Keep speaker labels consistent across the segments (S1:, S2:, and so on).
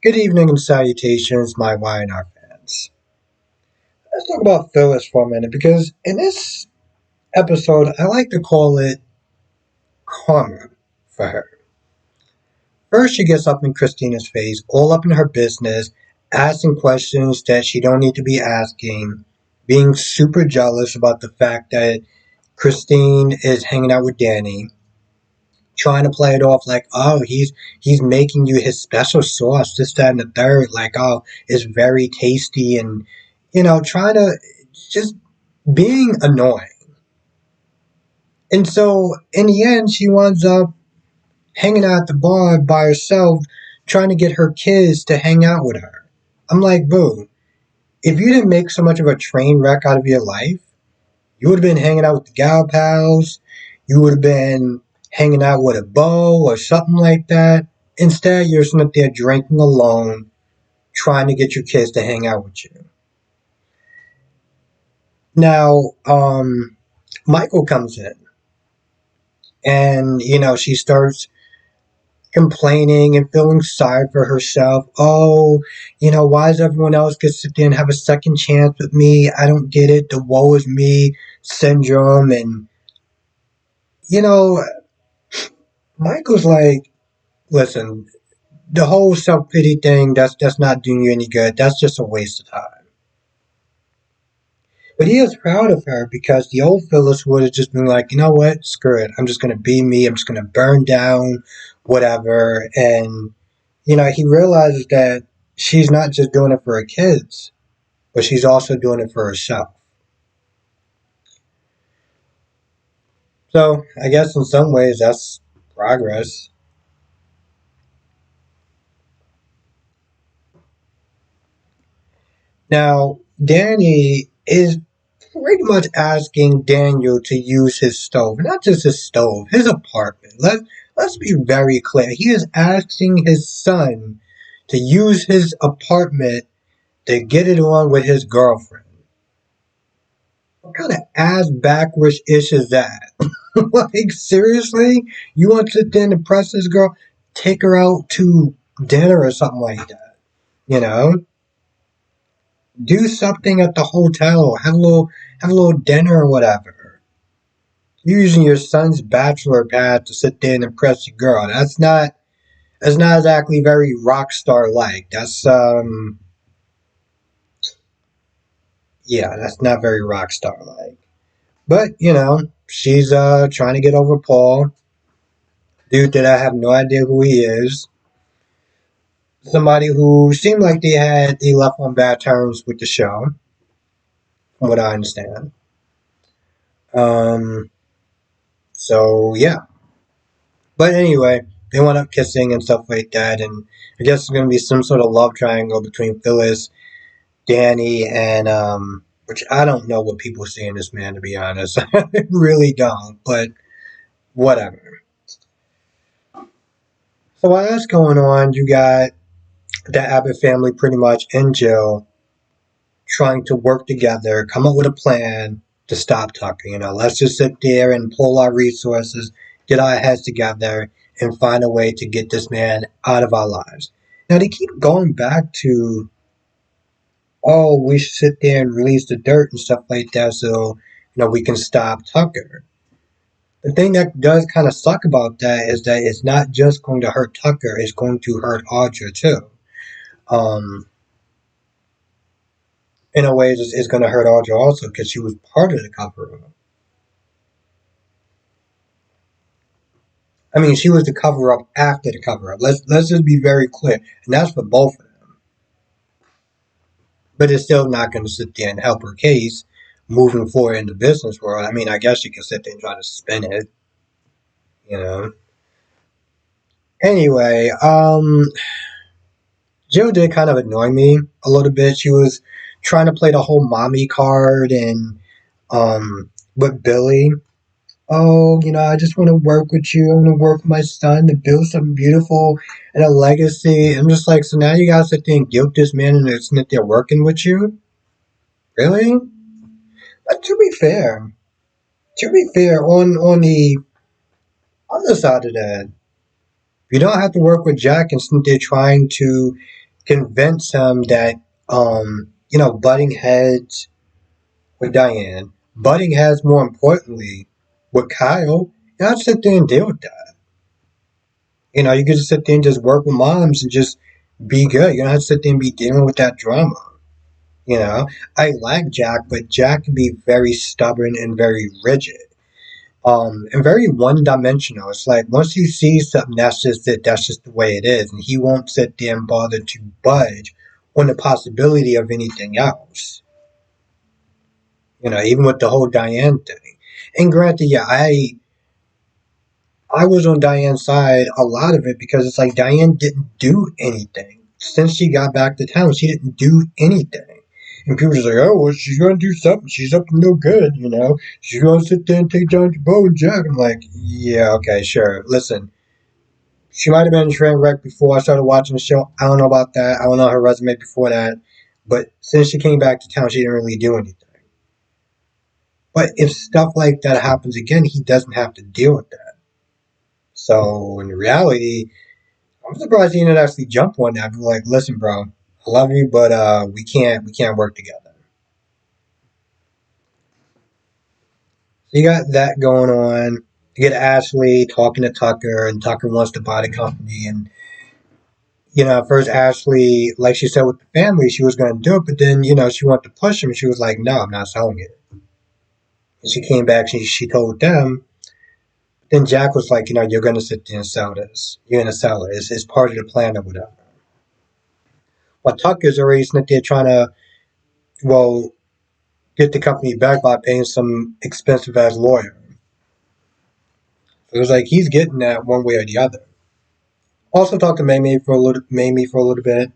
S1: Good evening and salutations, my YNR fans. Let's talk about Phyllis for a minute because in this episode, I like to call it karma for her. First, she gets up in Christina's face, all up in her business, asking questions that she don't need to be asking, being super jealous about the fact that Christine is hanging out with Danny, trying to play it off like, oh, he's making you his special sauce, this, that, and the third, like, oh, it's very tasty, and trying to just being annoying. And so in the end, she winds up hanging out at the bar by herself, trying to get her kids to hang out with her. I'm like, boo, if you didn't make so much of a train wreck out of your life, you would have been hanging out with the gal pals. You would have been hanging out with a beau or something like that. Instead, you're sitting up there drinking alone, trying to get your kids to hang out with you. Now, Michael comes in, and she starts complaining and feeling sorry for herself. Oh, why does everyone else get to sit there and have a second chance with me? I don't get it. The woe is me syndrome. And you know, Michael's like, listen, the whole self pity thing, that's not doing you any good. That's just a waste of time. But he is proud of her because the old Phyllis would have just been like, you know what, screw it. I'm just gonna be me. I'm just gonna burn down, whatever. And he realizes that she's not just doing it for her kids, but she's also doing it for herself. So I guess in some ways that's progress. Now, Danny is pretty much asking Daniel to use his stove, not just his stove, his apartment. Let's be very clear. He is asking his son to use his apartment to get it on with his girlfriend. What kind of ass backwards ish is that? Like, seriously? You want to sit there and impress this girl? Take her out to dinner or something like that. You know? Do something at the hotel. Have a little dinner or whatever. You're using your son's bachelor pad to sit there and impress your girl. That's not exactly very rock star like. That's not very rock star like. But, she's trying to get over Paul. Dude that I have no idea who he is. Somebody who seemed like they left on bad terms with the show, from what I understand. Um so yeah. But anyway, they went up kissing and stuff like that, and I guess it's gonna be some sort of love triangle between Phyllis, Danny, and which I don't know what people see in this man, to be honest. I really don't, but whatever. So while that's going on, you got the Abbott family pretty much in jail trying to work together, come up with a plan to stop Tucker. Let's just sit there and pull our resources, get our heads together, and find a way to get this man out of our lives. Now, they keep going back to, oh, we should sit there and release the dirt and stuff like that so, we can stop Tucker. The thing that does kind of suck about that is that it's not just going to hurt Tucker, it's going to hurt Audra too. Um, in a way, it's going to hurt Audra also because she was part of the cover up. I mean, she was the cover up after the cover up. Let's just be very clear, and that's for both of them. But it's still not going to sit there and help her case moving forward in the business world. I mean, I guess you can sit there and try to spin it, you know. Anyway, Jill did kind of annoy me a little bit. She was trying to play the whole mommy card and with Billy. Oh, I just want to work with you. I want to work with my son to build something beautiful and a legacy. I'm just like, so now you guys sit there and guilt this man and it's that they're working with you? Really? But to be fair, on the other side of that, you don't have to work with Jack and sit there trying to convince him that butting heads with Diane, butting heads more importantly with Kyle. You don't sit there and deal with that. You can just sit there and just work with moms and just be good. You don't have to sit there and be dealing with that drama. You know, I like Jack, but Jack can be very stubborn and very rigid. And very one-dimensional. It's like once he sees something, that's just it. That's just the way it is, and he won't sit there and bother to budge on the possibility of anything else. Even with the whole Diane thing. And granted, yeah, I was on Diane's side a lot of it because it's like Diane didn't do anything since she got back to town. She didn't do anything. And people just like, oh, well, she's going to do something. She's up to no good. She's going to sit there and take down Bo and Jack. I'm like, yeah, okay, sure. Listen, she might have been a train wreck before I started watching the show. I don't know about that. I don't know her resume before that. But since she came back to town, she didn't really do anything. But if stuff like that happens again, he doesn't have to deal with that. So in reality, I'm surprised he didn't actually jump on that. Be like, listen, bro, I love you, but we can't work together. So you got that going on. You get Ashley talking to Tucker, and Tucker wants to buy the company. And at first Ashley, like she said with the family, she was going to do it, but then she wanted to push him. And she was like, no, I'm not selling it. And she came back. She told them. Then Jack was like, you're going to sit there and sell this. You're going to sell it. It's part of the plan or whatever. Well, Tucker's already sitting there trying to, well, get the company back by paying some expensive ass lawyer. So it was like he's getting that one way or the other. Also talked to Mamie for a little bit,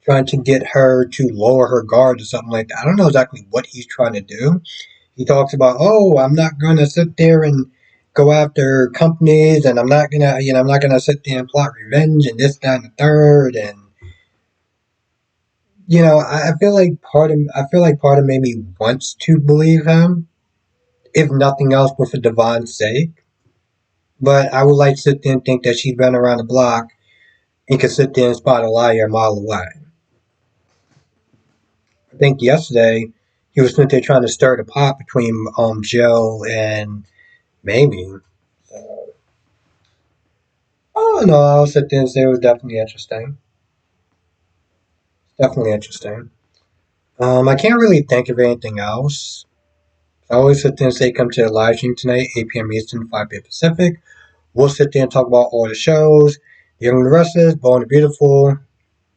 S1: trying to get her to lower her guard or something like that. I don't know exactly what he's trying to do. He talks about, oh, I'm not going to sit there and go after companies, and I'm not gonna sit there and plot revenge and this, that, and the third, and I feel like part of Mamie wants to believe him, if nothing else, but for Devon's sake. But I would like to sit there and think that she's been around the block and can sit there and spot a liar a mile away. I think yesterday he was sitting there trying to stir the pot between Joe and Mamie. So, oh no, I'll sit there and say it was definitely interesting. Definitely interesting. I can't really think of anything else. I always sit there and say come to the live stream tonight, 8 p.m. Eastern, 5 p.m. Pacific. We'll sit there and talk about all the shows. Young and the Restless, Born and Beautiful.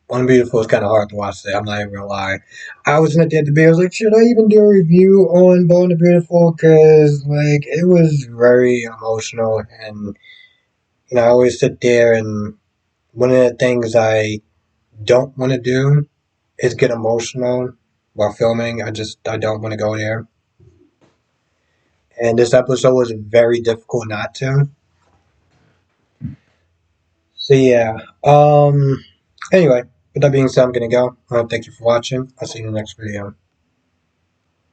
S1: Born and Beautiful is kind of hard to watch today. I'm not even gonna lie. I was in at the end of the day. I was like, should I even do a review on Born and Beautiful? Because like it was very emotional, and I always sit there and one of the things I don't want to do is get emotional while filming. I don't want to go there. And this episode was very difficult not to. So yeah. Anyway, with that being said, I'm gonna go. Thank you for watching. I'll see you in the next video.